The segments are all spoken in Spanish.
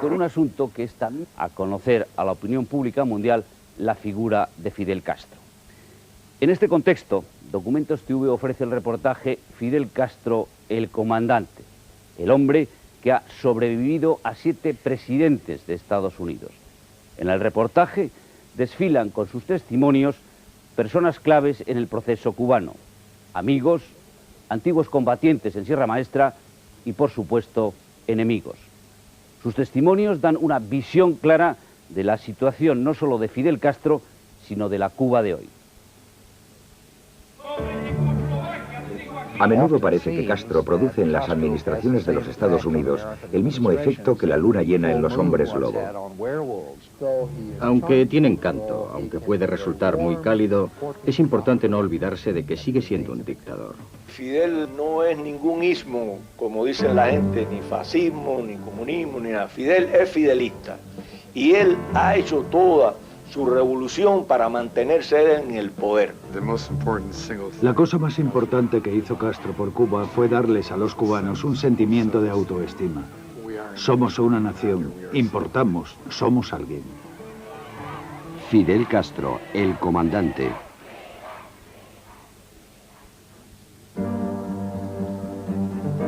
con un asunto que es también a conocer a la opinión pública mundial la figura de Fidel Castro. En este contexto, Documentos TV ofrece el reportaje Fidel Castro, el comandante, el hombre que ha sobrevivido a 7 presidentes de Estados Unidos. En el reportaje desfilan con sus testimonios personas claves en el proceso cubano, amigos, antiguos combatientes en Sierra Maestra y, por supuesto, enemigos. Sus testimonios dan una visión clara de la situación no solo de Fidel Castro, sino de la Cuba de hoy. A menudo parece que Castro produce en las administraciones de los Estados Unidos el mismo efecto que la luna llena en los hombres lobo. Aunque tiene encanto, aunque puede resultar muy cálido, es importante no olvidarse de que sigue siendo un dictador. Fidel no es ningún ismo, como dicen la gente, ni fascismo, ni comunismo, ni nada. Fidel es fidelista. Y él ha hecho toda su revolución para mantenerse en el poder. La cosa más importante que hizo Castro por Cuba fue darles a los cubanos un sentimiento de autoestima. Somos una nación, importamos, somos alguien. Fidel Castro, el comandante.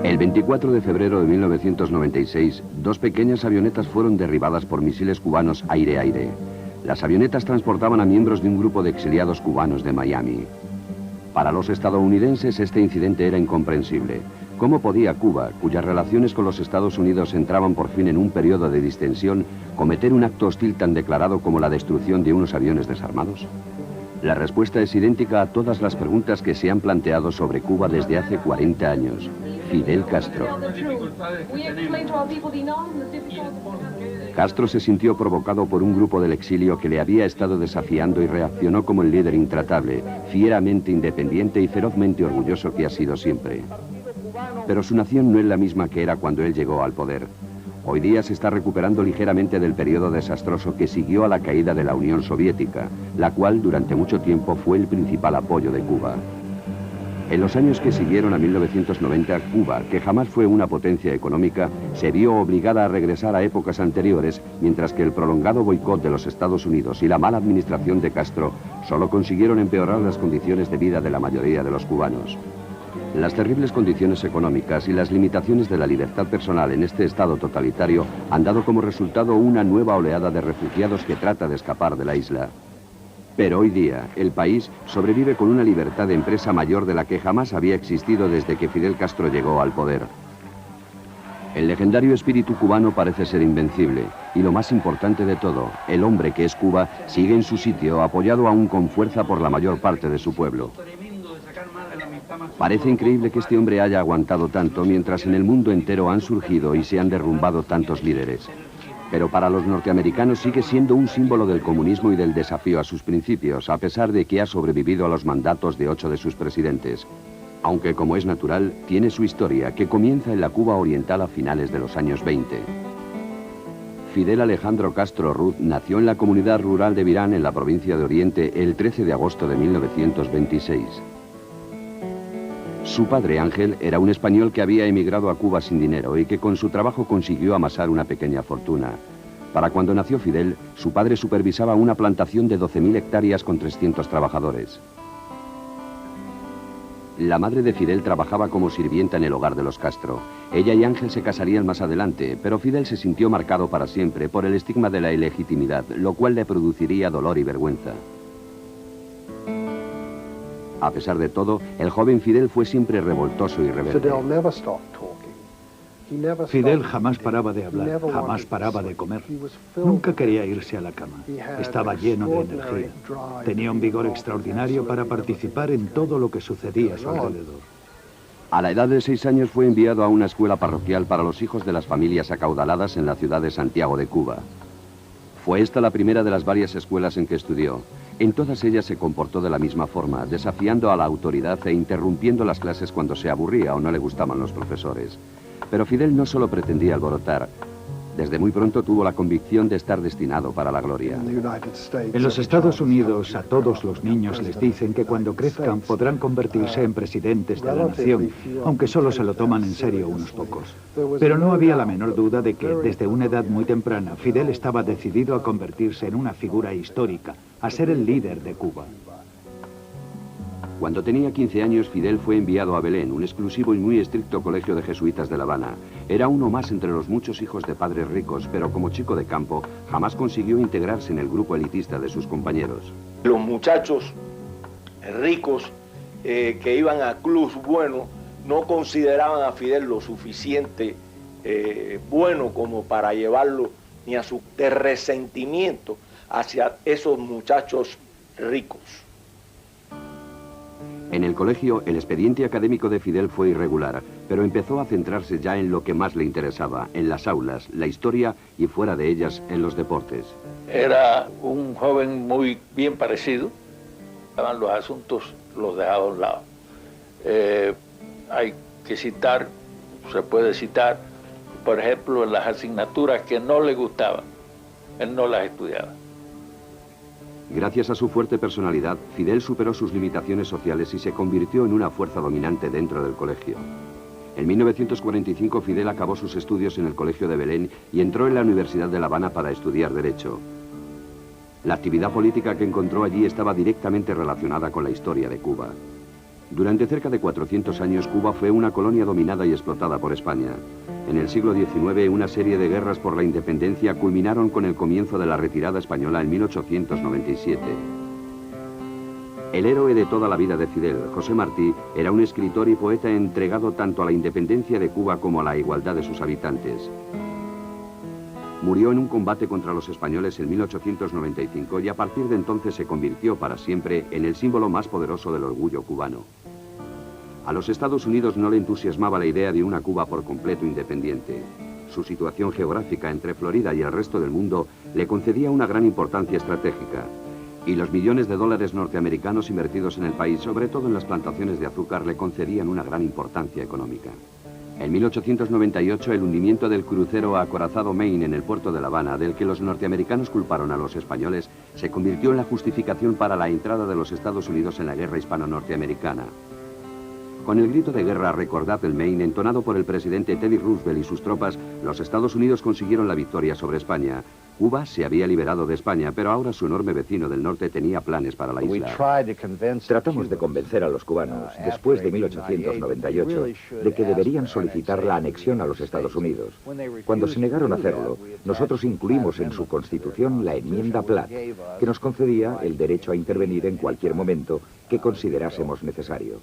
El 24 de febrero de 1996, 2 pequeñas avionetas fueron derribadas por misiles cubanos aire-aire. Las avionetas transportaban a miembros de un grupo de exiliados cubanos de Miami. Para los estadounidenses este incidente era incomprensible. ¿Cómo podía Cuba, cuyas relaciones con los Estados Unidos entraban por fin en un periodo de distensión, cometer un acto hostil tan declarado como la destrucción de unos aviones desarmados? La respuesta es idéntica a todas las preguntas que se han planteado sobre Cuba desde hace 40 años. Fidel Castro. Castro se sintió provocado por un grupo del exilio que le había estado desafiando y reaccionó como el líder intratable, fieramente independiente y ferozmente orgulloso que ha sido siempre. Pero su nación no es la misma que era cuando él llegó al poder. Hoy día se está recuperando ligeramente del periodo desastroso que siguió a la caída de la Unión Soviética, la cual durante mucho tiempo fue el principal apoyo de Cuba. En los años que siguieron a 1990, Cuba, que jamás fue una potencia económica, se vio obligada a regresar a épocas anteriores, mientras que el prolongado boicot de los Estados Unidos y la mala administración de Castro solo consiguieron empeorar las condiciones de vida de la mayoría de los cubanos. Las terribles condiciones económicas y las limitaciones de la libertad personal en este estado totalitario han dado como resultado una nueva oleada de refugiados que trata de escapar de la isla. Pero hoy día, el país sobrevive con una libertad de empresa mayor de la que jamás había existido desde que Fidel Castro llegó al poder. El legendario espíritu cubano parece ser invencible, y lo más importante de todo, el hombre que es Cuba sigue en su sitio, apoyado aún con fuerza por la mayor parte de su pueblo. Parece increíble que este hombre haya aguantado tanto, mientras en el mundo entero han surgido y se han derrumbado tantos líderes. Pero para los norteamericanos sigue siendo un símbolo del comunismo y del desafío a sus principios, a pesar de que ha sobrevivido a los mandatos de 8 de sus presidentes. Aunque, como es natural, tiene su historia, que comienza en la Cuba oriental a finales de los años 20. Fidel Alejandro Castro Ruz nació en la comunidad rural de Virán, en la provincia de Oriente, el 13 de agosto de 1926. Su padre, Ángel, era un español que había emigrado a Cuba sin dinero y que con su trabajo consiguió amasar una pequeña fortuna. Para cuando nació Fidel, su padre supervisaba una plantación de 12.000 hectáreas con 300 trabajadores. La madre de Fidel trabajaba como sirvienta en el hogar de los Castro. Ella y Ángel se casarían más adelante, pero Fidel se sintió marcado para siempre por el estigma de la ilegitimidad, lo cual le produciría dolor y vergüenza. A pesar de todo, el joven Fidel fue siempre revoltoso y rebelde. Fidel jamás paraba de hablar, jamás paraba de comer. Nunca quería irse a la cama. Estaba lleno de energía. Tenía un vigor extraordinario para participar en todo lo que sucedía a su alrededor. A la edad de 6 años fue enviado a una escuela parroquial para los hijos de las familias acaudaladas en la ciudad de Santiago de Cuba. Fue esta la primera de las varias escuelas en que estudió. En todas ellas se comportó de la misma forma, desafiando a la autoridad e interrumpiendo las clases cuando se aburría o no le gustaban los profesores. Pero Fidel no solo pretendía alborotar. Desde muy pronto tuvo la convicción de estar destinado para la gloria. En los Estados Unidos a todos los niños les dicen que cuando crezcan podrán convertirse en presidentes de la nación, aunque solo se lo toman en serio unos pocos. Pero no había la menor duda de que desde una edad muy temprana Fidel estaba decidido a convertirse en una figura histórica, a ser el líder de Cuba. Cuando tenía 15 años, Fidel fue enviado a Belén, un exclusivo y muy estricto colegio de jesuitas de La Habana. Era uno más entre los muchos hijos de padres ricos, pero como chico de campo, jamás consiguió integrarse en el grupo elitista de sus compañeros. Los muchachos ricos que iban a clubs buenos no consideraban a Fidel lo suficiente bueno como para llevarlo ni a su de resentimiento hacia esos muchachos ricos. En el colegio, el expediente académico de Fidel fue irregular, pero empezó a centrarse ya en lo que más le interesaba, en las aulas, la historia y fuera de ellas, en los deportes. Era un joven muy bien parecido, los asuntos los dejaba a un lado. Hay que citar, se puede citar, por ejemplo, las asignaturas que no le gustaban, él no las estudiaba. Gracias a su fuerte personalidad, Fidel superó sus limitaciones sociales y se convirtió en una fuerza dominante dentro del colegio. En 1945 Fidel acabó sus estudios en el Colegio de Belén y entró en la Universidad de La Habana para estudiar Derecho. La actividad política que encontró allí estaba directamente relacionada con la historia de Cuba. Durante cerca de 400 años Cuba fue una colonia dominada y explotada por España. En el siglo XIX, una serie de guerras por la independencia culminaron con el comienzo de la retirada española en 1897. El héroe de toda la vida de Fidel, José Martí, era un escritor y poeta entregado tanto a la independencia de Cuba como a la igualdad de sus habitantes. Murió en un combate contra los españoles en 1895 y a partir de entonces se convirtió para siempre en el símbolo más poderoso del orgullo cubano. A los Estados Unidos no le entusiasmaba la idea de una Cuba por completo independiente. Su situación geográfica entre Florida y el resto del mundo le concedía una gran importancia estratégica. Y los millones de dólares norteamericanos invertidos en el país, sobre todo en las plantaciones de azúcar, le concedían una gran importancia económica. En 1898, el hundimiento del crucero acorazado Maine en el puerto de La Habana, del que los norteamericanos culparon a los españoles, se convirtió en la justificación para la entrada de los Estados Unidos en la guerra hispano-norteamericana. Con el grito de guerra "Recordad el Maine", entonado por el presidente Teddy Roosevelt y sus tropas, los Estados Unidos consiguieron la victoria sobre España. Cuba se había liberado de España, pero ahora su enorme vecino del norte tenía planes para la isla. Tratamos de convencer a los cubanos, después de 1898, de que deberían solicitar la anexión a los Estados Unidos. Cuando se negaron a hacerlo, nosotros incluimos en su Constitución la enmienda Platt, que nos concedía el derecho a intervenir en cualquier momento que considerásemos necesario.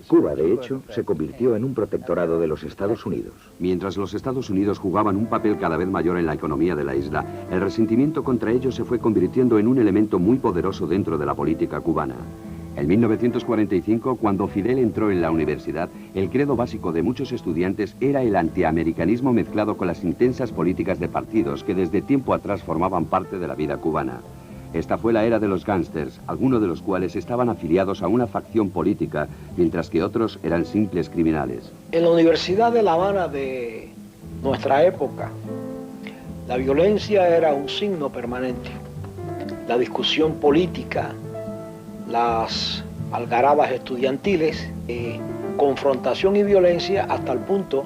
Cuba, de hecho, se convirtió en un protectorado de los Estados Unidos. Mientras los Estados Unidos jugaban un papel cada vez mayor en la economía de la isla, el resentimiento contra ellos se fue convirtiendo en un elemento muy poderoso dentro de la política cubana. En 1945, cuando Fidel entró en la universidad, el credo básico de muchos estudiantes era el antiamericanismo mezclado con las intensas políticas de partidos que desde tiempo atrás formaban parte de la vida cubana. Esta fue la era de los gángsters, algunos de los cuales estaban afiliados a una facción política, mientras que otros eran simples criminales. En la Universidad de La Habana de nuestra época, la violencia era un signo permanente. La discusión política, las algarabas estudiantiles, confrontación y violencia hasta el punto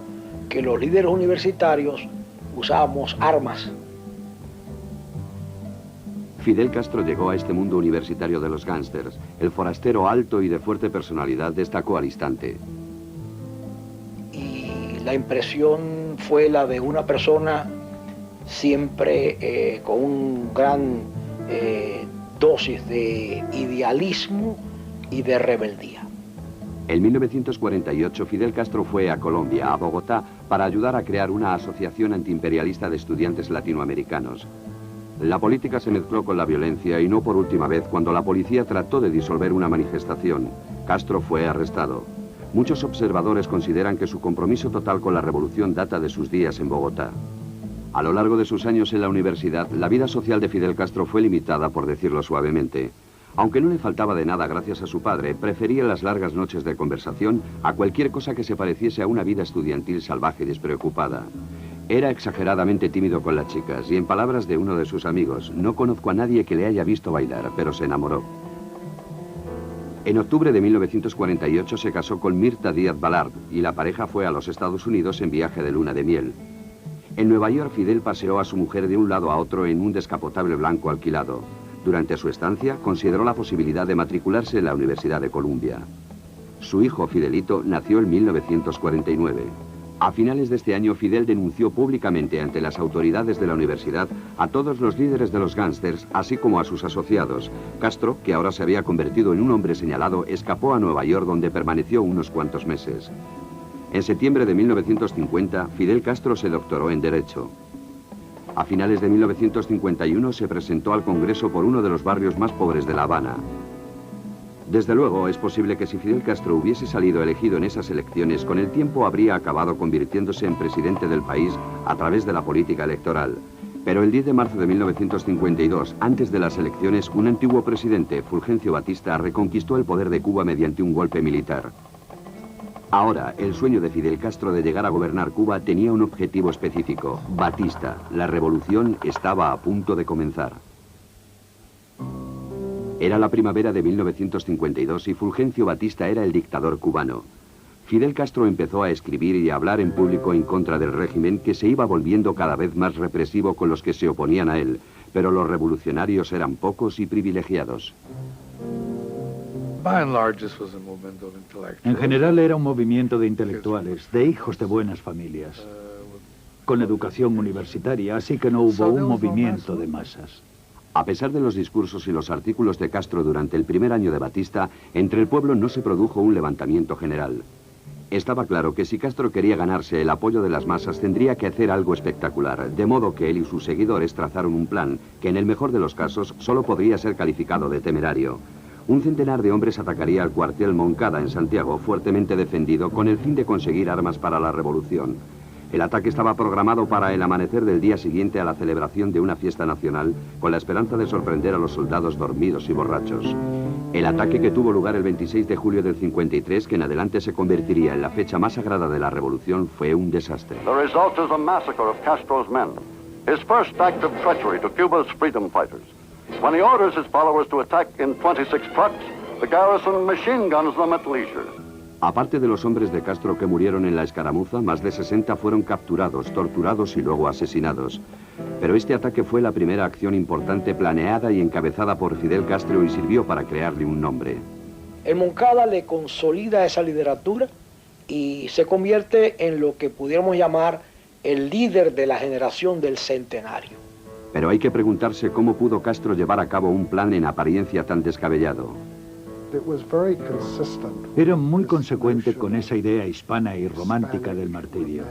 que los líderes universitarios usábamos armas. Fidel Castro llegó a este mundo universitario de los gángsters. El forastero alto y de fuerte personalidad destacó al instante. Y la impresión fue la de una persona siempre con un gran dosis de idealismo y de rebeldía. En 1948, Fidel Castro fue a Colombia, a Bogotá, para ayudar a crear una asociación antiimperialista de estudiantes latinoamericanos. La política se mezcló con la violencia y no por última vez cuando la policía trató de disolver una manifestación. Castro fue arrestado. Muchos observadores consideran que su compromiso total con la revolución data de sus días en Bogotá. A lo largo de sus años en la universidad, la vida social de Fidel Castro fue limitada, por decirlo suavemente. Aunque no le faltaba de nada gracias a su padre, prefería las largas noches de conversación a cualquier cosa que se pareciese a una vida estudiantil salvaje y despreocupada. Era exageradamente tímido con las chicas y, en palabras de uno de sus amigos, no conozco a nadie que le haya visto bailar, pero se enamoró. En octubre de 1948 se casó con Mirta Díaz Balart y la pareja fue a los Estados Unidos en viaje de luna de miel. En Nueva York, Fidel paseó a su mujer de un lado a otro en un descapotable blanco alquilado. Durante su estancia, consideró la posibilidad de matricularse en la Universidad de Columbia. Su hijo, Fidelito, nació en 1949. A finales de este año, Fidel denunció públicamente ante las autoridades de la universidad a todos los líderes de los gángsters, así como a sus asociados. Castro, que ahora se había convertido en un hombre señalado, escapó a Nueva York, donde permaneció unos cuantos meses. En septiembre de 1950, Fidel Castro se doctoró en Derecho. A finales de 1951 se presentó al Congreso por uno de los barrios más pobres de La Habana. Desde luego, es posible que si Fidel Castro hubiese salido elegido en esas elecciones, con el tiempo habría acabado convirtiéndose en presidente del país a través de la política electoral. Pero el 10 de marzo de 1952, antes de las elecciones, un antiguo presidente, Fulgencio Batista, reconquistó el poder de Cuba mediante un golpe militar. Ahora, el sueño de Fidel Castro de llegar a gobernar Cuba tenía un objetivo específico: Batista. La revolución estaba a punto de comenzar. Era la primavera de 1952 y Fulgencio Batista era el dictador cubano. Fidel Castro empezó a escribir y a hablar en público en contra del régimen, que se iba volviendo cada vez más represivo con los que se oponían a él, pero los revolucionarios eran pocos y privilegiados. En general era un movimiento de intelectuales, de hijos de buenas familias, con educación universitaria, así que no hubo un movimiento de masas. A pesar de los discursos y los artículos de Castro durante el primer año de Batista, entre el pueblo no se produjo un levantamiento general. Estaba claro que si Castro quería ganarse el apoyo de las masas tendría que hacer algo espectacular, de modo que él y sus seguidores trazaron un plan que en el mejor de los casos solo podría ser calificado de temerario. Un centenar de hombres atacaría al cuartel Moncada en Santiago, fuertemente defendido, con el fin de conseguir armas para la revolución. El ataque estaba programado para el amanecer del día siguiente a la celebración de una fiesta nacional, con la esperanza de sorprender a los soldados dormidos y borrachos. El ataque, que tuvo lugar el 26 de julio del 53, que en adelante se convertiría en la fecha más sagrada de la revolución, fue un desastre. The result is a massacre of Castro's men. His first act of treachery to Cuba's freedom fighters. When he orders his followers to attack in 26 trucks, the garrison machine guns them at leisure. Aparte de los hombres de Castro que murieron en la escaramuza, más de 60 fueron capturados, torturados y luego asesinados. Pero este ataque fue la primera acción importante planeada y encabezada por Fidel Castro y sirvió para crearle un nombre. El Moncada le consolida esa lideratura y se convierte en lo que pudiéramos llamar el líder de la generación del centenario. Pero hay que preguntarse cómo pudo Castro llevar a cabo un plan en apariencia tan descabellado. Era muy consecuente con esa idea hispana y romántica del martirio.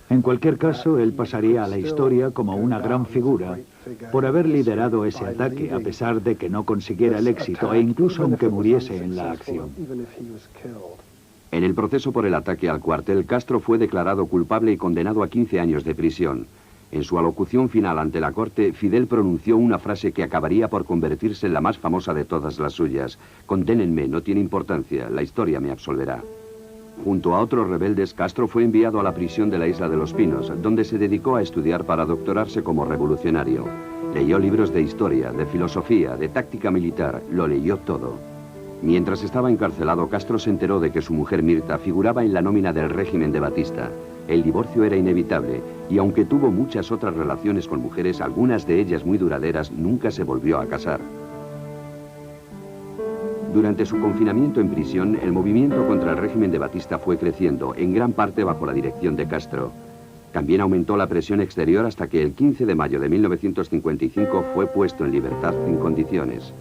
En cualquier caso, él pasaría a la historia como una gran figura por haber liderado ese ataque, a pesar de que no consiguiera el éxito e incluso aunque muriese en la acción. En el proceso por el ataque al cuartel, Castro fue declarado culpable y condenado a 15 años de prisión. En su alocución final ante la corte, Fidel pronunció una frase que acabaría por convertirse en la más famosa de todas las suyas: «Condénenme, no tiene importancia, la historia me absolverá». Junto a otros rebeldes, Castro fue enviado a la prisión de la Isla de los Pinos, donde se dedicó a estudiar para doctorarse como revolucionario. Leyó libros de historia, de filosofía, de táctica militar, lo leyó todo. Mientras estaba encarcelado, Castro se enteró de que su mujer Mirta figuraba en la nómina del régimen de Batista. El divorcio era inevitable, y aunque tuvo muchas otras relaciones con mujeres, algunas de ellas muy duraderas, nunca se volvió a casar. Durante su confinamiento en prisión, el movimiento contra el régimen de Batista fue creciendo, en gran parte bajo la dirección de Castro. También aumentó la presión exterior hasta que el 15 de mayo de 1955 fue puesto en libertad sin condiciones.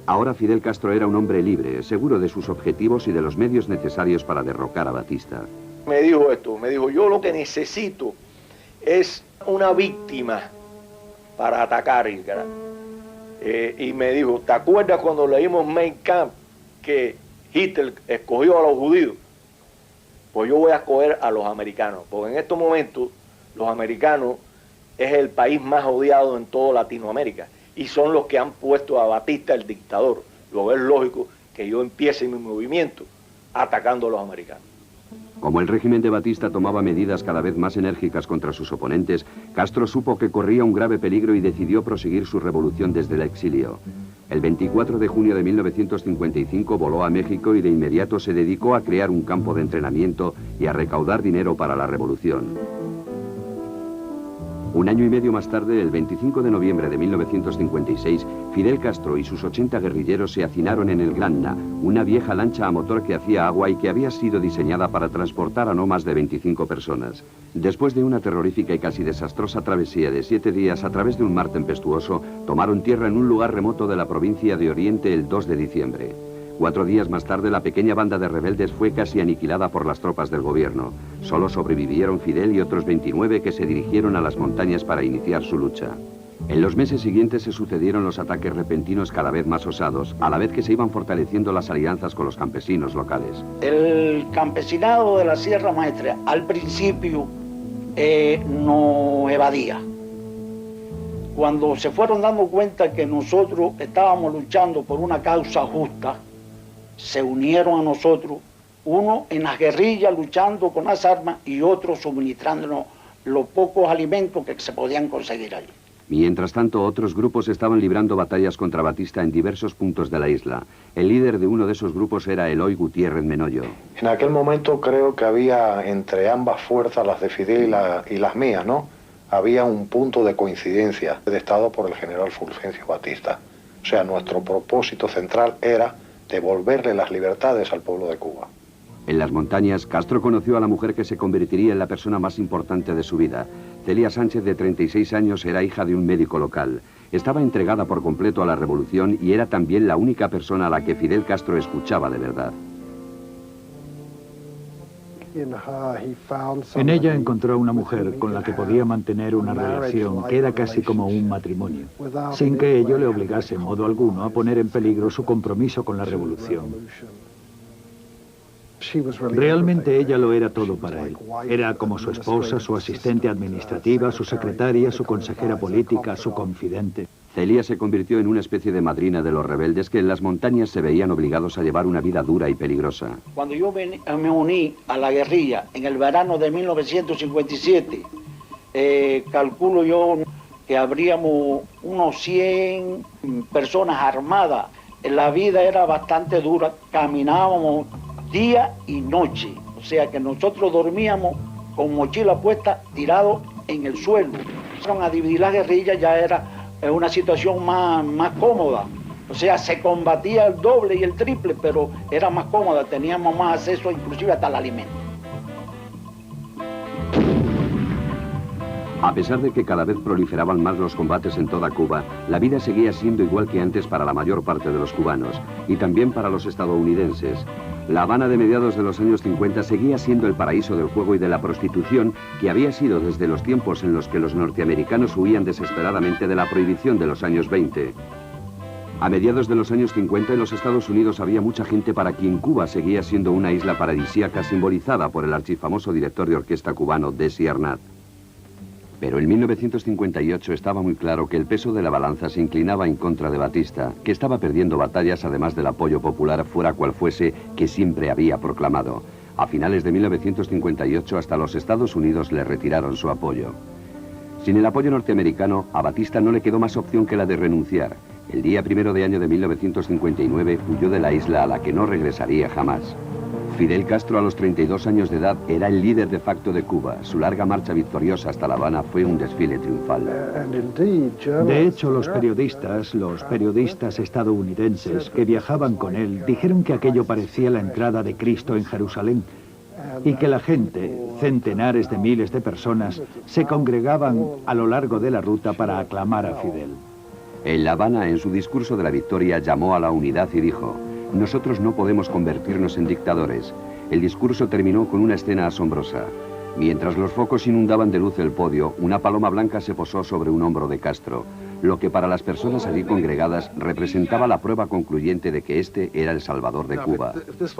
Ahora Fidel Castro era un hombre libre, seguro de sus objetivos y de los medios necesarios para derrocar a Batista. Me dijo esto, me dijo: yo lo que necesito es una víctima para atacar Israel. Y me dijo: ¿te acuerdas cuando leímos Mein Kampf que Hitler escogió a los judíos? Pues yo voy a escoger a los americanos, porque en estos momentos los americanos es el país más odiado en toda Latinoamérica y son los que han puesto a Batista el dictador. Luego es lógico que yo empiece mi movimiento atacando a los americanos. Como el régimen de Batista tomaba medidas cada vez más enérgicas contra sus oponentes, Castro supo que corría un grave peligro y decidió proseguir su revolución desde el exilio. El 24 de junio de 1955 voló a México y de inmediato se dedicó a crear un campo de entrenamiento y a recaudar dinero para la revolución. Un año y medio más tarde, el 25 de noviembre de 1956, Fidel Castro y sus 80 guerrilleros se hacinaron en el Granma, una vieja lancha a motor que hacía agua y que había sido diseñada para transportar a no más de 25 personas. Después de una terrorífica y casi desastrosa travesía de 7 días a través de un mar tempestuoso, tomaron tierra en un lugar remoto de la provincia de Oriente el 2 de diciembre. 4 días más tarde, la pequeña banda de rebeldes fue casi aniquilada por las tropas del gobierno. Solo sobrevivieron Fidel y otros 29 que se dirigieron a las montañas para iniciar su lucha. En los meses siguientes se sucedieron los ataques repentinos cada vez más osados, a la vez que se iban fortaleciendo las alianzas con los campesinos locales. El campesinado de la Sierra Maestra al principio no evadía. Cuando se fueron dando cuenta que nosotros estábamos luchando por una causa justa, se unieron a nosotros, uno en las guerrillas luchando con las armas y otro suministrándonos los pocos alimentos que se podían conseguir allí. Mientras tanto, otros grupos estaban librando batallas contra Batista en diversos puntos de la isla. El líder de uno de esos grupos era Eloy Gutiérrez Menoyo. En aquel momento creo que había entre ambas fuerzas, las de Fidel y las mías, ¿no? Había un punto de coincidencia dictado por el general Fulgencio Batista. O sea, nuestro propósito central era devolverle las libertades al pueblo de Cuba. En las montañas, Castro conoció a la mujer que se convertiría en la persona más importante de su vida. Celia Sánchez, de 36 años, era hija de un médico local. Estaba entregada por completo a la revolución y era también la única persona a la que Fidel Castro escuchaba de verdad. En ella encontró una mujer con la que podía mantener una relación que era casi como un matrimonio, sin que ello le obligase en modo alguno a poner en peligro su compromiso con la revolución. Realmente ella lo era todo para él. Era como su esposa, su asistente administrativa, su secretaria, su consejera política, su confidente. Celia se convirtió en una especie de madrina de los rebeldes que en las montañas se veían obligados a llevar una vida dura y peligrosa. Cuando yo me uní a la guerrilla en el verano de 1957, calculo yo que habríamos unos 100 personas armadas. La vida era bastante dura, caminábamos día y noche, o sea que nosotros dormíamos con mochila puesta, tirados en el suelo. A dividir la guerrilla ya era una situación más cómoda, o sea, se combatía el doble y el triple, pero era más cómoda, teníamos más acceso inclusive hasta el alimento. A pesar de que cada vez proliferaban más los combates en toda Cuba, la vida seguía siendo igual que antes para la mayor parte de los cubanos, y también para los estadounidenses. La Habana de mediados de los años 50 seguía siendo el paraíso del juego y de la prostitución que había sido desde los tiempos en los que los norteamericanos huían desesperadamente de la prohibición de los años 20. A mediados de los años 50 en los Estados Unidos había mucha gente para quien Cuba seguía siendo una isla paradisíaca simbolizada por el archifamoso director de orquesta cubano Desi Arnaz. Pero en 1958 estaba muy claro que el peso de la balanza se inclinaba en contra de Batista, que estaba perdiendo batallas además del apoyo popular fuera cual fuese que siempre había proclamado. A finales de 1958 hasta los Estados Unidos le retiraron su apoyo. Sin el apoyo norteamericano, a Batista no le quedó más opción que la de renunciar. El día 1 de enero de 1959 huyó de la isla a la que no regresaría jamás. Fidel Castro, a los 32 años de edad, era el líder de facto de Cuba. Su larga marcha victoriosa hasta La Habana fue un desfile triunfal. De hecho, los periodistas estadounidenses que viajaban con él dijeron que aquello parecía la entrada de Cristo en Jerusalén y que la gente, centenares de miles de personas, se congregaban a lo largo de la ruta para aclamar a Fidel. En La Habana, en su discurso de la victoria, llamó a la unidad y dijo: «Nosotros no podemos convertirnos en dictadores». El discurso terminó con una escena asombrosa. Mientras los focos inundaban de luz el podio, una paloma blanca se posó sobre un hombro de Castro, lo que para las personas allí congregadas representaba la prueba concluyente de que este era el salvador de Cuba.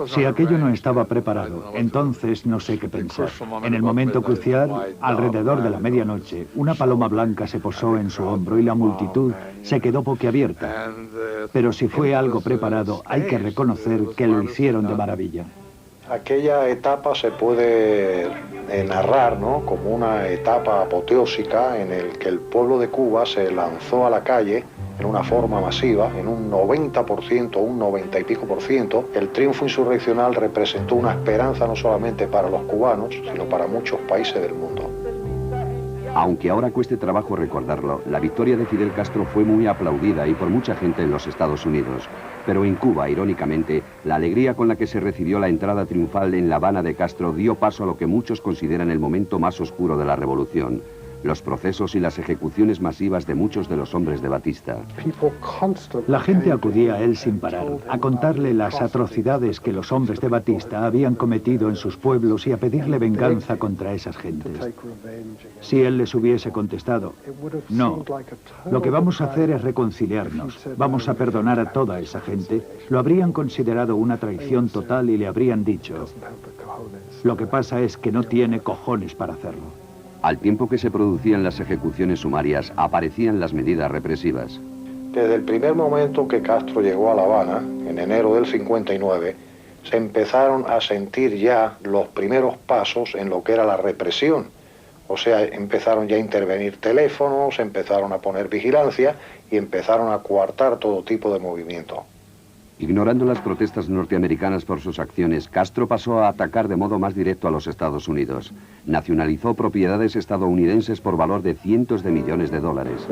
Si aquello no estaba preparado, entonces no sé qué pensar. En el momento crucial, alrededor de la medianoche, una paloma blanca se posó en su hombro y la multitud se quedó boquiabierta. Pero si fue algo preparado, hay que reconocer que lo hicieron de maravilla. Aquella etapa se puede narrar, ¿no?, como una etapa apoteósica en el que el pueblo de Cuba se lanzó a la calle en una forma masiva, en un 90%, un 90 y pico por ciento. El triunfo insurreccional representó una esperanza no solamente para los cubanos, sino para muchos países del mundo. Aunque ahora cueste trabajo recordarlo, la victoria de Fidel Castro fue muy aplaudida y por mucha gente en los Estados Unidos. Pero en Cuba, irónicamente, la alegría con la que se recibió la entrada triunfal en La Habana de Castro dio paso a lo que muchos consideran el momento más oscuro de la revolución: los procesos y las ejecuciones masivas de muchos de los hombres de Batista. La gente acudía a él sin parar, a contarle las atrocidades que los hombres de Batista habían cometido en sus pueblos y a pedirle venganza contra esas gentes. Si él les hubiese contestado: no, lo que vamos a hacer es reconciliarnos, vamos a perdonar a toda esa gente, lo habrían considerado una traición total y le habrían dicho: lo que pasa es que no tiene cojones para hacerlo. Al tiempo que se producían las ejecuciones sumarias, aparecían las medidas represivas. Desde el primer momento que Castro llegó a La Habana, en enero del 59, se empezaron a sentir ya los primeros pasos en lo que era la represión. O sea, empezaron ya a intervenir teléfonos, empezaron a poner vigilancia y empezaron a coartar todo tipo de movimiento. Ignorando las protestas norteamericanas por sus acciones, Castro pasó a atacar de modo más directo a los Estados Unidos. Nacionalizó propiedades estadounidenses por valor de cientos de millones de dólares.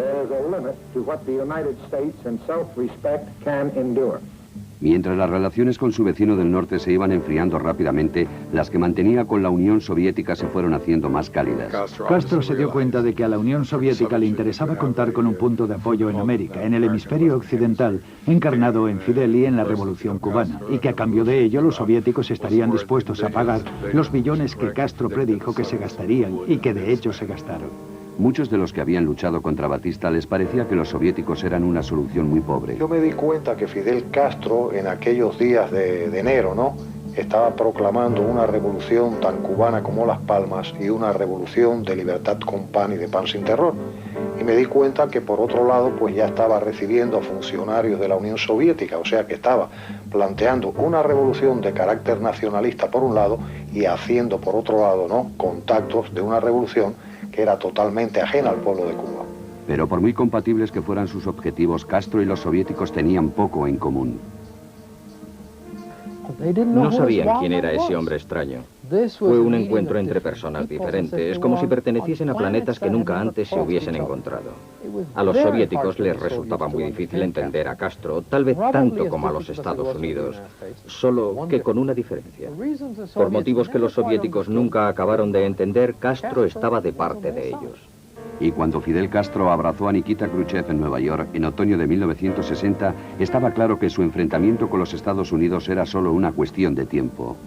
Mientras las relaciones con su vecino del norte se iban enfriando rápidamente, las que mantenía con la Unión Soviética se fueron haciendo más cálidas. Castro se dio cuenta de que a la Unión Soviética le interesaba contar con un punto de apoyo en América, en el hemisferio occidental, encarnado en Fidel y en la Revolución Cubana, y que a cambio de ello los soviéticos estarían dispuestos a pagar los billones que Castro predijo que se gastarían y que de hecho se gastaron. Muchos de los que habían luchado contra Batista les parecía que los soviéticos eran una solución muy pobre. Yo me di cuenta que Fidel Castro, en aquellos días de enero, ¿no?, estaba proclamando una revolución tan cubana como Las Palmas y una revolución de libertad con pan y de pan sin terror. Y me di cuenta que por otro lado pues ya estaba recibiendo a funcionarios de la Unión Soviética, o sea que estaba planteando una revolución de carácter nacionalista por un lado y haciendo por otro lado, ¿no?, contactos de una revolución que era totalmente ajena al pueblo de Cuba. Pero por muy compatibles que fueran sus objetivos, Castro y los soviéticos tenían poco en común. No sabían quién era ese hombre extraño. Fue un encuentro entre personas diferentes, como si perteneciesen a planetas que nunca antes se hubiesen encontrado. A los soviéticos les resultaba muy difícil entender a Castro, tal vez tanto como a los Estados Unidos, solo que con una diferencia. Por motivos que los soviéticos nunca acabaron de entender, Castro estaba de parte de ellos. Y cuando Fidel Castro abrazó a Nikita Khrushchev en Nueva York en otoño de 1960, estaba claro que su enfrentamiento con los Estados Unidos era solo una cuestión de tiempo.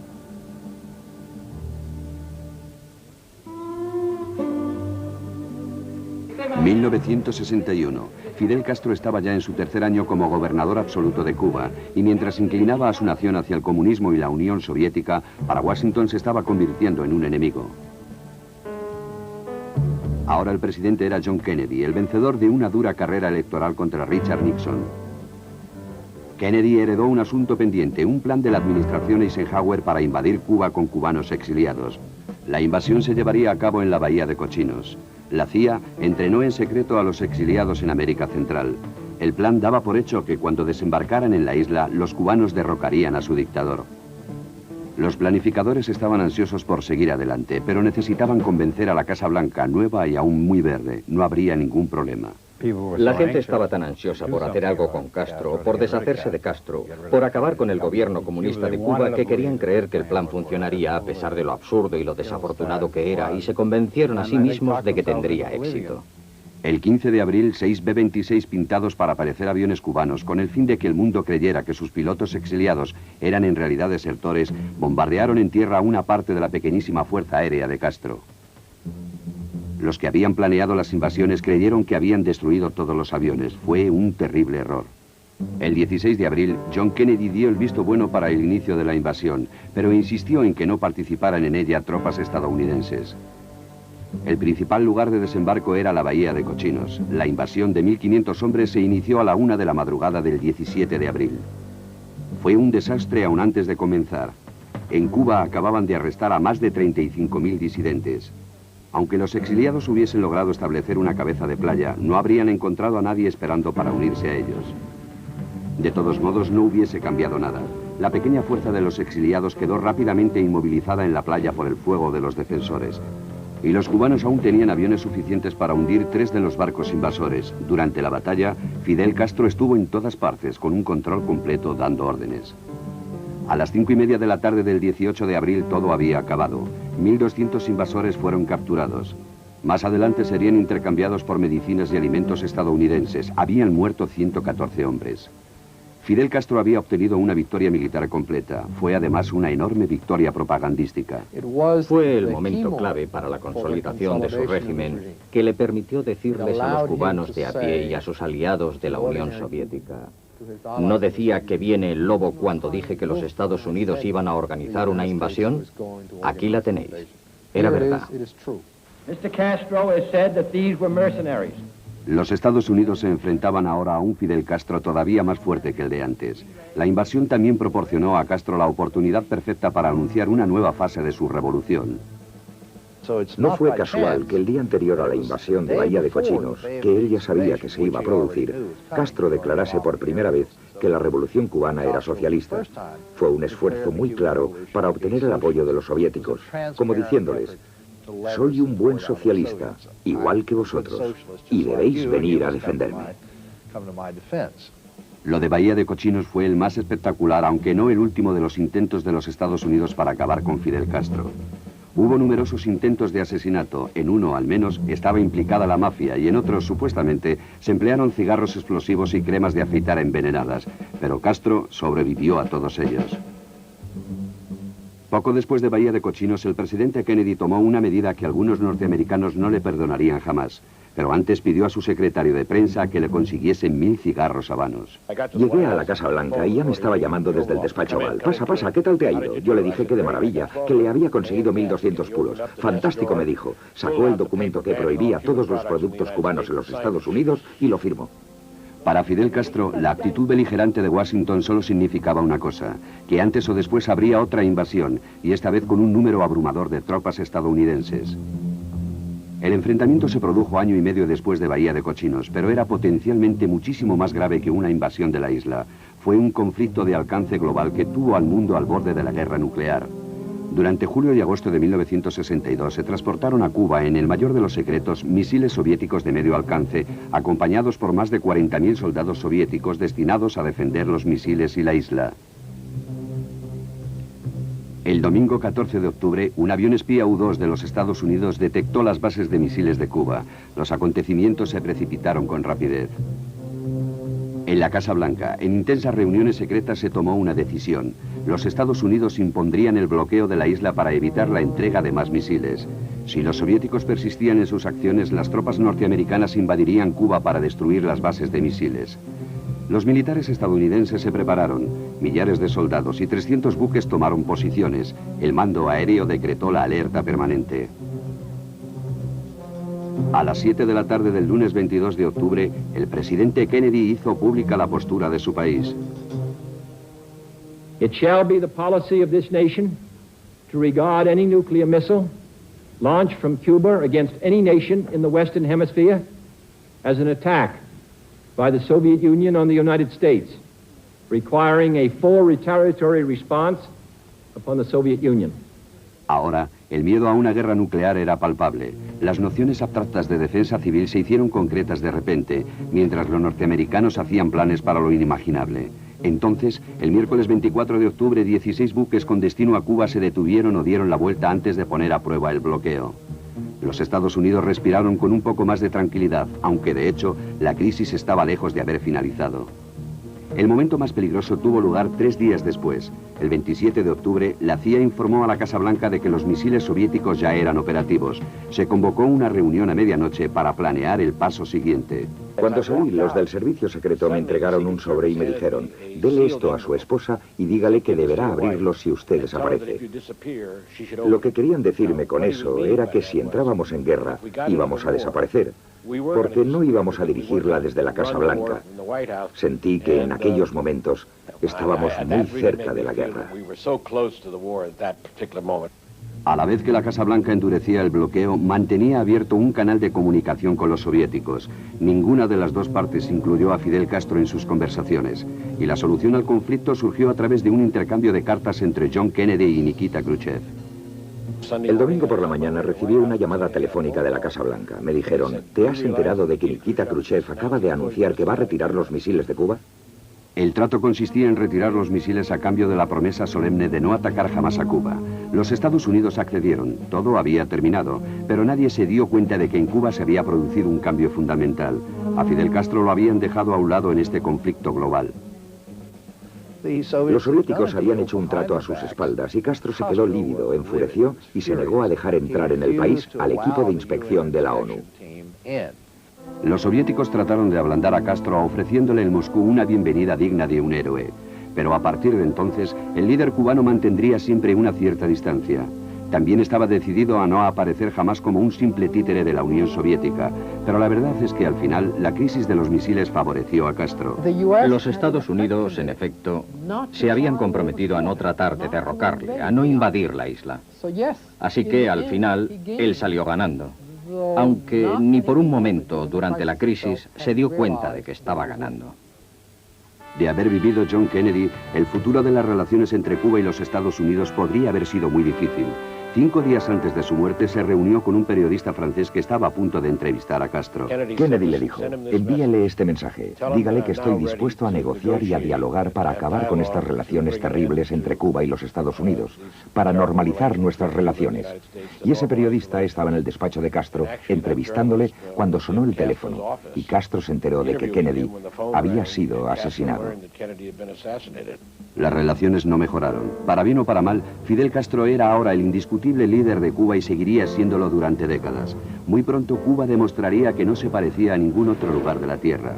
En 1961, Fidel Castro estaba ya en su tercer año como gobernador absoluto de Cuba, y mientras inclinaba a su nación hacia el comunismo y la Unión Soviética, para Washington se estaba convirtiendo en un enemigo. Ahora el presidente era John Kennedy, el vencedor de una dura carrera electoral contra Richard Nixon. Kennedy heredó un asunto pendiente, un plan de la administración Eisenhower para invadir Cuba con cubanos exiliados. La invasión se llevaría a cabo en la Bahía de Cochinos. La CIA entrenó en secreto a los exiliados en América Central. El plan daba por hecho que cuando desembarcaran en la isla, los cubanos derrocarían a su dictador. Los planificadores estaban ansiosos por seguir adelante, pero necesitaban convencer a la Casa Blanca, nueva y aún muy verde. No habría ningún problema. La gente estaba tan ansiosa por hacer algo con Castro, por deshacerse de Castro, por acabar con el gobierno comunista de Cuba, que querían creer que el plan funcionaría a pesar de lo absurdo y lo desafortunado que era, y se convencieron a sí mismos de que tendría éxito. El 15 de abril, 6 B-26 pintados para parecer aviones cubanos, con el fin de que el mundo creyera que sus pilotos exiliados eran en realidad desertores, bombardearon en tierra una parte de la pequeñísima fuerza aérea de Castro. Los que habían planeado las invasiones creyeron que habían destruido todos los aviones. Fue un terrible error. El 16 de abril, John Kennedy dio el visto bueno para el inicio de la invasión, pero insistió en que no participaran en ella tropas estadounidenses. El principal lugar de desembarco era la Bahía de Cochinos. La invasión de 1.500 hombres se inició a la 1 de la madrugada del 17 de abril. Fue un desastre aún antes de comenzar. En Cuba acababan de arrestar a más de 35.000 disidentes. Aunque los exiliados hubiesen logrado establecer una cabeza de playa, no habrían encontrado a nadie esperando para unirse a ellos. De todos modos, no hubiese cambiado nada. La pequeña fuerza de los exiliados quedó rápidamente inmovilizada en la playa por el fuego de los defensores. Y los cubanos aún tenían aviones suficientes para hundir 3 de los barcos invasores. Durante la batalla, Fidel Castro estuvo en todas partes, con un control completo, dando órdenes. A las 5:30 de la tarde del 18 de abril todo había acabado. 1.200 invasores fueron capturados. Más adelante serían intercambiados por medicinas y alimentos estadounidenses. Habían muerto 114 hombres. Fidel Castro había obtenido una victoria militar completa. Fue además una enorme victoria propagandística. Fue el momento clave para la consolidación de su régimen que le permitió decirles a los cubanos de a pie y a sus aliados de la Unión Soviética: ¿no decía que viene el lobo cuando dije que los Estados Unidos iban a organizar una invasión? Aquí la tenéis. Era verdad. Mr. Castro has said that these were mercenaries. Los Estados Unidos se enfrentaban ahora a un Fidel Castro todavía más fuerte que el de antes. La invasión también proporcionó a Castro la oportunidad perfecta para anunciar una nueva fase de su revolución. No fue casual que el día anterior a la invasión de Bahía de Cochinos, que él ya sabía que se iba a producir, Castro declarase por primera vez que la revolución cubana era socialista. Fue un esfuerzo muy claro para obtener el apoyo de los soviéticos, como diciéndoles: soy un buen socialista, igual que vosotros, y debéis venir a defenderme. Lo de Bahía de Cochinos fue el más espectacular, aunque no el último de los intentos de los Estados Unidos para acabar con Fidel Castro. Hubo numerosos intentos de asesinato. En uno, al menos, estaba implicada la mafia, y en otros, supuestamente, se emplearon cigarros explosivos y cremas de afeitar envenenadas. Pero Castro sobrevivió a todos ellos. Poco después de Bahía de Cochinos, el presidente Kennedy tomó una medida que algunos norteamericanos no le perdonarían jamás. Pero antes pidió a su secretario de prensa que le consiguiese 1000 cigarros habanos. Llegué a la Casa Blanca y ya me estaba llamando desde el despacho Oval. Pasa, ¿qué tal te ha ido? Yo le dije que de maravilla, que le había conseguido 1200 puros. Fantástico, me dijo. Sacó el documento que prohibía todos los productos cubanos en los Estados Unidos y lo firmó. Para Fidel Castro, la actitud beligerante de Washington solo significaba una cosa: que antes o después habría otra invasión, y esta vez con un número abrumador de tropas estadounidenses. El enfrentamiento se produjo año y medio después de Bahía de Cochinos, pero era potencialmente muchísimo más grave que una invasión de la isla. Fue un conflicto de alcance global que tuvo al mundo al borde de la guerra nuclear. Durante julio y agosto de 1962 se transportaron a Cuba, en el mayor de los secretos, misiles soviéticos de medio alcance, acompañados por más de 40.000 soldados soviéticos destinados a defender los misiles y la isla. El domingo 14 de octubre, un avión espía U-2 de los Estados Unidos detectó las bases de misiles de Cuba. Los acontecimientos se precipitaron con rapidez. En la Casa Blanca, en intensas reuniones secretas, se tomó una decisión. Los Estados Unidos impondrían el bloqueo de la isla para evitar la entrega de más misiles. Si los soviéticos persistían en sus acciones, las tropas norteamericanas invadirían Cuba para destruir las bases de misiles. Los militares estadounidenses se prepararon. Millares de soldados y 300 buques tomaron posiciones. El mando aéreo decretó la alerta permanente. A las 7 de la tarde del lunes 22 de octubre, el presidente Kennedy hizo pública la postura de su país. It shall be the policy of this nation to regard any nuclear missile launched from Cuba against any nation in the Western Hemisphere as an attack by the Soviet Union on the United States, requiring a full retaliatory response upon the Soviet Union. Ahora, el miedo a una guerra nuclear era palpable. Las nociones abstractas de defensa civil se hicieron concretas de repente, mientras los norteamericanos hacían planes para lo inimaginable. Entonces, el miércoles 24 de octubre, 16 buques con destino a Cuba se detuvieron o dieron la vuelta antes de poner a prueba el bloqueo. Los Estados Unidos respiraron con un poco más de tranquilidad, aunque de hecho la crisis estaba lejos de haber finalizado. El momento más peligroso tuvo lugar 3 días después. El 27 de octubre, la CIA informó a la Casa Blanca de que los misiles soviéticos ya eran operativos. Se convocó una reunión a medianoche para planear el paso siguiente. Cuando salí, los del servicio secreto me entregaron un sobre y me dijeron, dele esto a su esposa y dígale que deberá abrirlo si usted desaparece. Lo que querían decirme con eso era que si entrábamos en guerra, íbamos a desaparecer, porque no íbamos a dirigirla desde la Casa Blanca. Sentí que en aquellos momentos estábamos muy cerca de la guerra. A la vez que la Casa Blanca endurecía el bloqueo, mantenía abierto un canal de comunicación con los soviéticos. Ninguna de las dos partes incluyó a Fidel Castro en sus conversaciones, y la solución al conflicto surgió a través de un intercambio de cartas entre John Kennedy y Nikita Khrushchev. El domingo por la mañana recibí una llamada telefónica de la Casa Blanca. Me dijeron, ¿te has enterado de que Nikita Khrushchev acaba de anunciar que va a retirar los misiles de Cuba? El trato consistía en retirar los misiles a cambio de la promesa solemne de no atacar jamás a Cuba. Los Estados Unidos accedieron, todo había terminado, pero nadie se dio cuenta de que en Cuba se había producido un cambio fundamental. A Fidel Castro lo habían dejado a un lado en este conflicto global. Los soviéticos habían hecho un trato a sus espaldas y Castro se quedó lívido, enfureció y se negó a dejar entrar en el país al equipo de inspección de la ONU. Los soviéticos trataron de ablandar a Castro ofreciéndole en Moscú una bienvenida digna de un héroe. Pero a partir de entonces, el líder cubano mantendría siempre una cierta distancia. También estaba decidido a no aparecer jamás como un simple títere de la Unión Soviética. Pero la verdad es que al final, la crisis de los misiles favoreció a Castro. Los Estados Unidos, en efecto, se habían comprometido a no tratar de derrocarle, a no invadir la isla. Así que, al final, él salió ganando. Aunque ni por un momento durante la crisis se dio cuenta de que estaba ganando. De haber vivido John Kennedy, el futuro de las relaciones entre Cuba y los Estados Unidos podría haber sido muy difícil. 5 días antes de su muerte se reunió con un periodista francés que estaba a punto de entrevistar a Castro. Kennedy le dijo, envíale este mensaje, dígale que estoy dispuesto a negociar y a dialogar para acabar con estas relaciones terribles entre Cuba y los Estados Unidos, para normalizar nuestras relaciones. Y ese periodista estaba en el despacho de Castro entrevistándole cuando sonó el teléfono y Castro se enteró de que Kennedy había sido asesinado. Las relaciones no mejoraron. Para bien o para mal, Fidel Castro era ahora el indiscutible líder de Cuba y seguiría siéndolo durante décadas. Muy pronto Cuba demostraría que no se parecía a ningún otro lugar de la Tierra.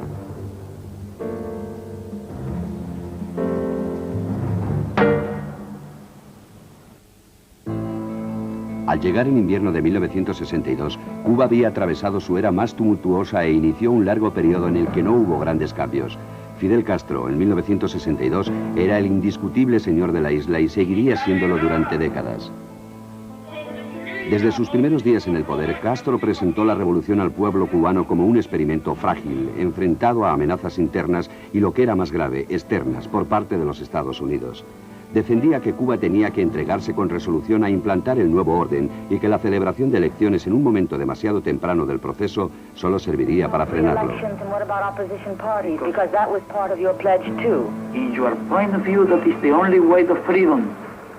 Al llegar en invierno de 1962, Cuba había atravesado su era más tumultuosa e inició un largo periodo en el que no hubo grandes cambios. Fidel Castro, en 1962, era el indiscutible señor de la isla y seguiría siéndolo durante décadas. Desde sus primeros días en el poder, Castro presentó la revolución al pueblo cubano como un experimento frágil, enfrentado a amenazas internas y, lo que era más grave, externas, por parte de los Estados Unidos. Defendía que Cuba tenía que entregarse con resolución a implantar el nuevo orden y que la celebración de elecciones en un momento demasiado temprano del proceso solo serviría para frenarlo.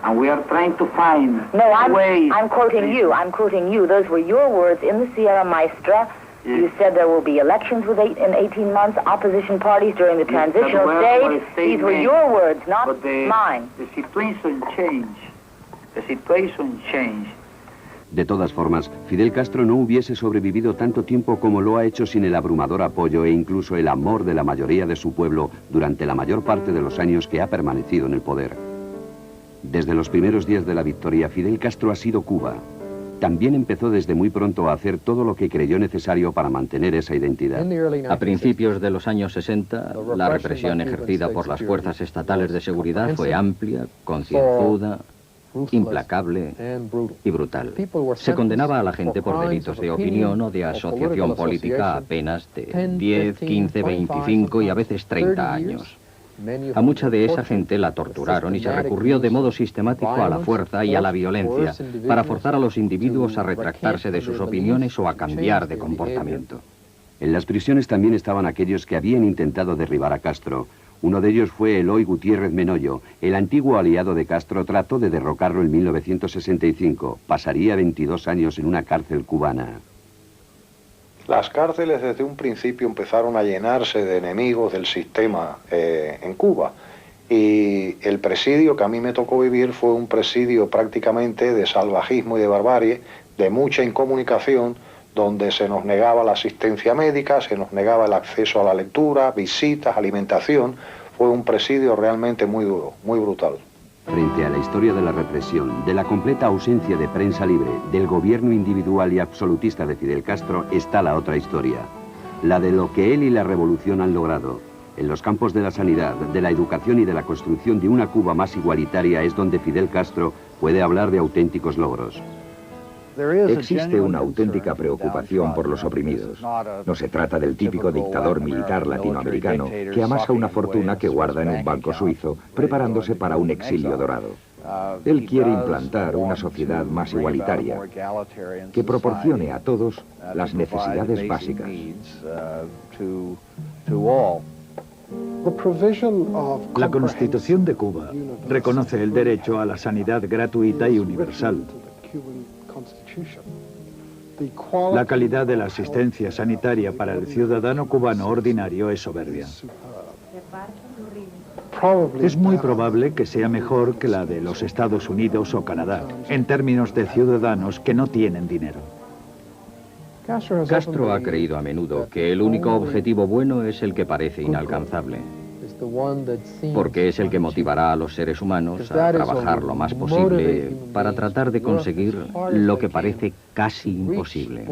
And we are trying to find ways. I'm quoting you. I'm quoting you. Those were your words in the Sierra Maestra. Yes. You said there will be elections in 18 months, opposition parties during the transitional stage. These were your words, not mine. The situation changed. The situation changed. De todas formas, Fidel Castro no hubiese sobrevivido tanto tiempo como lo ha hecho sin el abrumador apoyo e incluso el amor de la mayoría de su pueblo durante la mayor parte de los años que ha permanecido en el poder. Desde los primeros días de la victoria, Fidel Castro ha sido Cuba. También empezó desde muy pronto a hacer todo lo que creyó necesario para mantener esa identidad. A principios de los años 60, la represión ejercida por las fuerzas estatales de seguridad fue amplia, concienzuda, implacable y brutal. Se condenaba a la gente por delitos de opinión o de asociación política a penas de 10, 15, 25 y a veces 30 años. A mucha de esa gente la torturaron y se recurrió de modo sistemático a la fuerza y a la violencia para forzar a los individuos a retractarse de sus opiniones o a cambiar de comportamiento. En las prisiones también estaban aquellos que habían intentado derribar a Castro. Uno de ellos fue Eloy Gutiérrez Menoyo. El antiguo aliado de Castro trató de derrocarlo en 1965. Pasaría 22 años en una cárcel cubana. Las cárceles desde un principio empezaron a llenarse de enemigos del sistema en Cuba. Y el presidio que a mí me tocó vivir fue un presidio prácticamente de salvajismo y de barbarie, de mucha incomunicación, donde se nos negaba la asistencia médica, se nos negaba el acceso a la lectura, visitas, alimentación. Fue un presidio realmente muy duro, muy brutal. Frente a la historia de la represión, de la completa ausencia de prensa libre, del gobierno individual y absolutista de Fidel Castro, está la otra historia. La de lo que él y la revolución han logrado. En los campos de la sanidad, de la educación y de la construcción de una Cuba más igualitaria es donde Fidel Castro puede hablar de auténticos logros. Existe una auténtica preocupación por los oprimidos. No se trata del típico dictador militar latinoamericano que amasa una fortuna que guarda en un banco suizo, preparándose para un exilio dorado. Él quiere implantar una sociedad más igualitaria, que proporcione a todos las necesidades básicas. La Constitución de Cuba reconoce el derecho a la sanidad gratuita y universal. La calidad de la asistencia sanitaria para el ciudadano cubano ordinario es soberbia. Es muy probable que sea mejor que la de los Estados Unidos o Canadá, en términos de ciudadanos que no tienen dinero. Castro ha creído a menudo que el único objetivo bueno es el que parece inalcanzable, porque es el que motivará a los seres humanos a trabajar lo más posible para tratar de conseguir lo que parece casi imposible.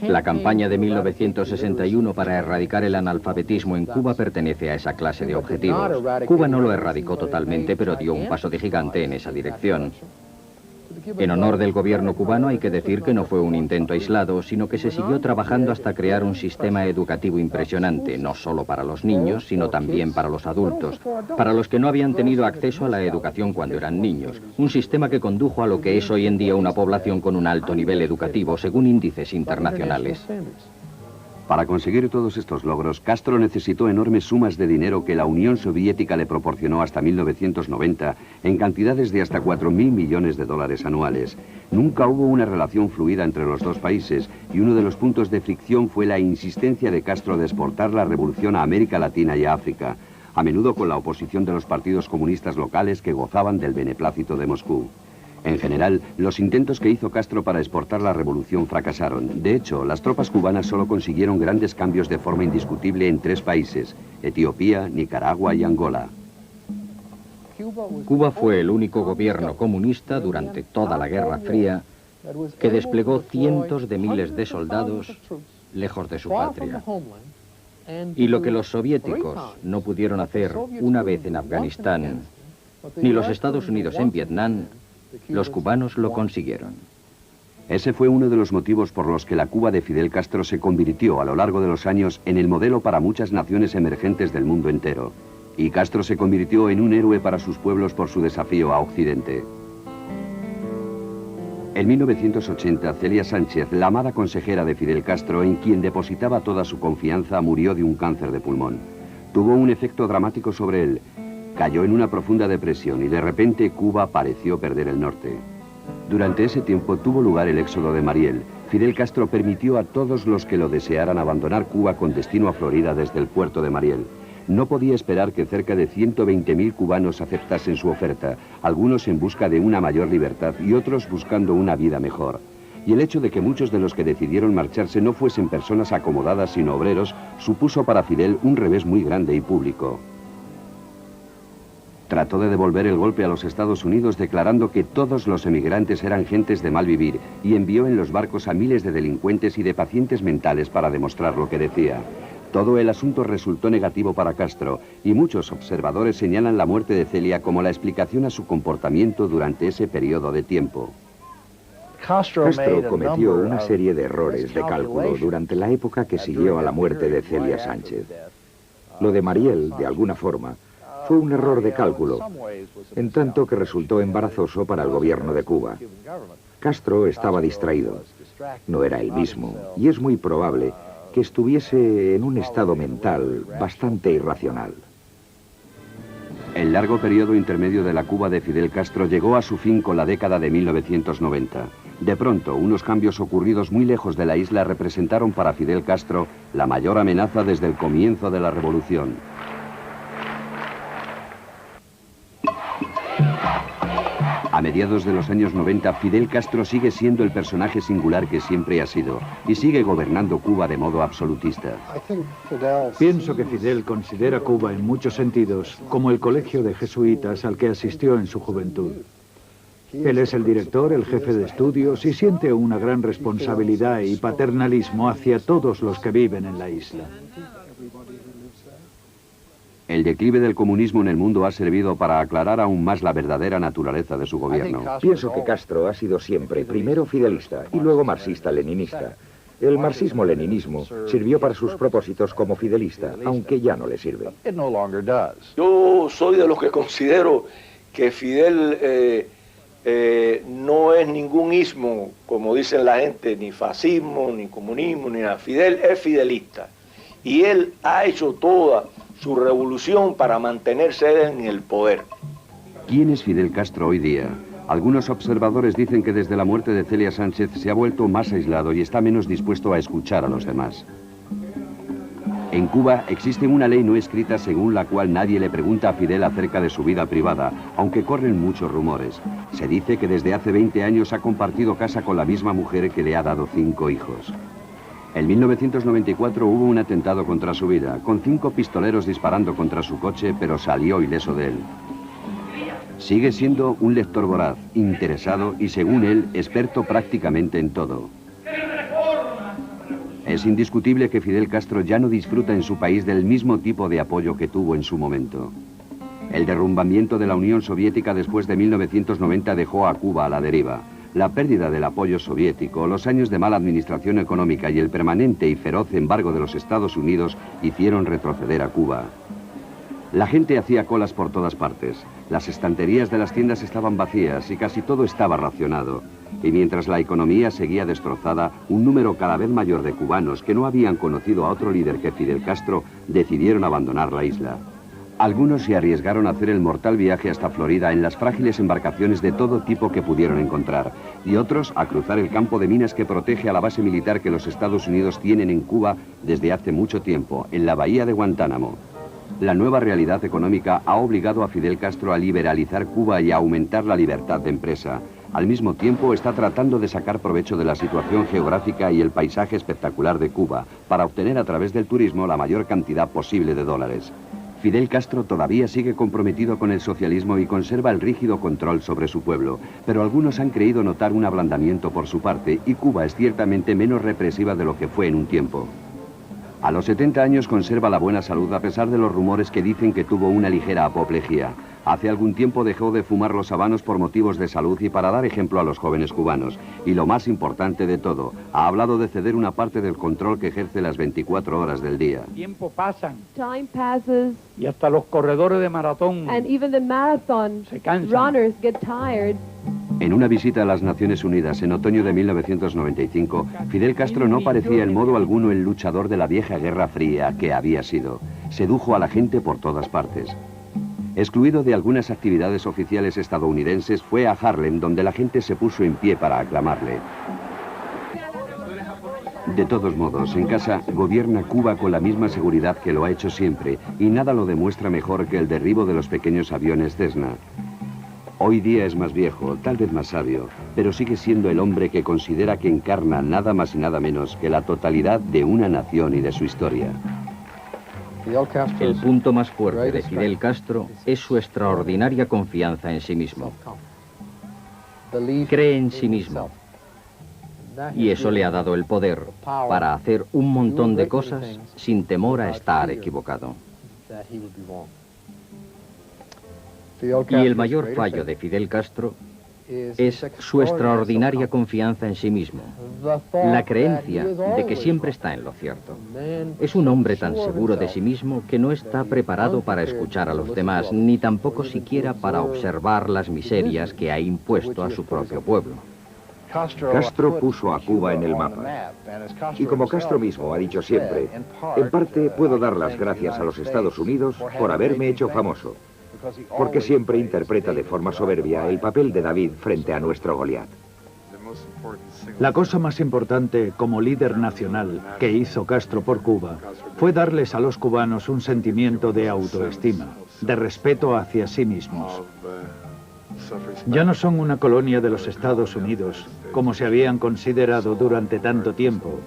La campaña de 1961 para erradicar el analfabetismo en Cuba pertenece a esa clase de objetivos. Cuba no lo erradicó totalmente, pero dio un paso de gigante en esa dirección. En honor del gobierno cubano hay que decir que no fue un intento aislado, sino que se siguió trabajando hasta crear un sistema educativo impresionante, no solo para los niños, sino también para los adultos, para los que no habían tenido acceso a la educación cuando eran niños. Un sistema que condujo a lo que es hoy en día una población con un alto nivel educativo, según índices internacionales. Para conseguir todos estos logros, Castro necesitó enormes sumas de dinero que la Unión Soviética le proporcionó hasta 1990 en cantidades de hasta 4.000 millones de dólares anuales. Nunca hubo una relación fluida entre los dos países y uno de los puntos de fricción fue la insistencia de Castro de exportar la revolución a América Latina y a África, a menudo con la oposición de los partidos comunistas locales que gozaban del beneplácito de Moscú. En general, los intentos que hizo Castro para exportar la revolución fracasaron. De hecho, las tropas cubanas solo consiguieron grandes cambios de forma indiscutible en 3 países: Etiopía, Nicaragua y Angola. Cuba fue el único gobierno comunista durante toda la Guerra Fría que desplegó cientos de miles de soldados lejos de su patria. Y lo que los soviéticos no pudieron hacer una vez en Afganistán, ni los Estados Unidos en Vietnam, los cubanos lo consiguieron. Ese fue uno de los motivos por los que la Cuba de Fidel Castro se convirtió a lo largo de los años en el modelo para muchas naciones emergentes del mundo entero. Y Castro se convirtió en un héroe para sus pueblos por su desafío a Occidente. En 1980, Celia Sánchez, la amada consejera de Fidel Castro, en quien depositaba toda su confianza, murió de un cáncer de pulmón. Tuvo un efecto dramático sobre él. Cayó en una profunda depresión y de repente Cuba pareció perder el norte. Durante ese tiempo tuvo lugar el éxodo de Mariel. Fidel Castro permitió a todos los que lo desearan abandonar Cuba con destino a Florida desde el puerto de Mariel. No podía esperar que cerca de 120.000 cubanos aceptasen su oferta, algunos en busca de una mayor libertad y otros buscando una vida mejor. Y el hecho de que muchos de los que decidieron marcharse no fuesen personas acomodadas sino obreros, supuso para Fidel un revés muy grande y público. Trató de devolver el golpe a los Estados Unidos declarando que todos los emigrantes eran gentes de mal vivir y envió en los barcos a miles de delincuentes y de pacientes mentales para demostrar lo que decía. Todo el asunto resultó negativo para Castro y muchos observadores señalan la muerte de Celia como la explicación a su comportamiento durante ese periodo de tiempo. Castro cometió una serie de errores de cálculo durante la época que siguió a la muerte de Celia Sánchez. Lo de Mariel, de alguna forma, fue un error de cálculo, en tanto que resultó embarazoso para el gobierno de Cuba. Castro estaba distraído, no era el mismo, y es muy probable que estuviese en un estado mental bastante irracional. El largo periodo intermedio de la Cuba de Fidel Castro llegó a su fin con la década de 1990. De pronto, unos cambios ocurridos muy lejos de la isla representaron para Fidel Castro la mayor amenaza desde el comienzo de la revolución. A mediados de los años 90, Fidel Castro sigue siendo el personaje singular que siempre ha sido y sigue gobernando Cuba de modo absolutista. Pienso que Fidel considera Cuba en muchos sentidos como el colegio de jesuitas al que asistió en su juventud. Él es el director, el jefe de estudios y siente una gran responsabilidad y paternalismo hacia todos los que viven en la isla. El declive del comunismo en el mundo ha servido para aclarar aún más la verdadera naturaleza de su gobierno. Pienso que Castro ha sido siempre primero fidelista y luego marxista-leninista. El marxismo-leninismo sirvió para sus propósitos como fidelista, aunque ya no le sirve. Yo soy de los que considero que Fidel no es ningún ismo, como dicen la gente, ni fascismo, ni comunismo, ni nada. Fidel es fidelista y él ha hecho toda su revolución para mantenerse en el poder. ¿Quién es Fidel Castro hoy día? Algunos observadores dicen que desde la muerte de Celia Sánchez se ha vuelto más aislado y está menos dispuesto a escuchar a los demás. En Cuba existe una ley no escrita según la cual nadie le pregunta a Fidel acerca de su vida privada, aunque corren muchos rumores. Se dice que desde hace 20 años ha compartido casa con la misma mujer que le ha dado 5 hijos. En 1994 hubo un atentado contra su vida, con 5 pistoleros disparando contra su coche, pero salió ileso de él. Sigue siendo un lector voraz, interesado y, según él, experto prácticamente en todo. Es indiscutible que Fidel Castro ya no disfruta en su país del mismo tipo de apoyo que tuvo en su momento. El derrumbamiento de la Unión Soviética después de 1990 dejó a Cuba a la deriva. La pérdida del apoyo soviético, los años de mala administración económica y el permanente y feroz embargo de los Estados Unidos hicieron retroceder a Cuba. La gente hacía colas por todas partes. Las estanterías de las tiendas estaban vacías y casi todo estaba racionado. Y mientras la economía seguía destrozada, un número cada vez mayor de cubanos que no habían conocido a otro líder que Fidel Castro decidieron abandonar la isla. Algunos se arriesgaron a hacer el mortal viaje hasta Florida en las frágiles embarcaciones de todo tipo que pudieron encontrar, y otros a cruzar el campo de minas que protege a la base militar que los Estados Unidos tienen en Cuba desde hace mucho tiempo, en la bahía de Guantánamo. La nueva realidad económica ha obligado a Fidel Castro a liberalizar Cuba y a aumentar la libertad de empresa. Al mismo tiempo está tratando de sacar provecho de la situación geográfica y el paisaje espectacular de Cuba para obtener a través del turismo la mayor cantidad posible de dólares. Fidel Castro todavía sigue comprometido con el socialismo y conserva el rígido control sobre su pueblo, pero algunos han creído notar un ablandamiento por su parte y Cuba es ciertamente menos represiva de lo que fue en un tiempo. A los 70 años conserva la buena salud a pesar de los rumores que dicen que tuvo una ligera apoplejía. Hace algún tiempo dejó de fumar los habanos por motivos de salud y para dar ejemplo a los jóvenes cubanos. Y lo más importante de todo, ha hablado de ceder una parte del control que ejerce las 24 horas del día. Tiempo pasan. Time passes. Y hasta los corredores de maratón and even the marathon se cansan. Runners get tired. En una visita a las Naciones Unidas en otoño de 1995, Fidel Castro no parecía en modo alguno el luchador de la vieja Guerra Fría que había sido. Sedujo a la gente por todas partes. Excluido de algunas actividades oficiales estadounidenses, fue a Harlem, donde la gente se puso en pie para aclamarle. De todos modos, en casa gobierna Cuba con la misma seguridad que lo ha hecho siempre, y nada lo demuestra mejor que el derribo de los pequeños aviones Cessna. Hoy día es más viejo, tal vez más sabio, pero sigue siendo el hombre que considera que encarna nada más y nada menos que la totalidad de una nación y de su historia. El punto más fuerte de Fidel Castro es su extraordinaria confianza en sí mismo. Cree en sí mismo. Y eso le ha dado el poder para hacer un montón de cosas sin temor a estar equivocado. Y el mayor fallo de Fidel Castro es su extraordinaria confianza en sí mismo, la creencia de que siempre está en lo cierto. Es un hombre tan seguro de sí mismo que no está preparado para escuchar a los demás, ni tampoco siquiera para observar las miserias que ha impuesto a su propio pueblo. Castro puso a Cuba en el mapa. Y como Castro mismo ha dicho siempre, en parte puedo dar las gracias a los Estados Unidos por haberme hecho famoso, porque siempre interpreta de forma soberbia el papel de David frente a nuestro Goliat. La cosa más importante como líder nacional que hizo Castro por Cuba fue darles a los cubanos un sentimiento de autoestima, de respeto hacia sí mismos. Ya no son una colonia de los Estados Unidos, como se habían considerado durante tanto tiempo.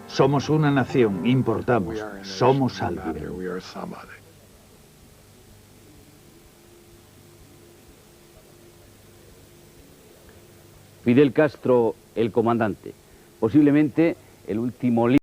Somos una nación, importamos, somos alguien. Fidel Castro, el comandante, posiblemente el último líder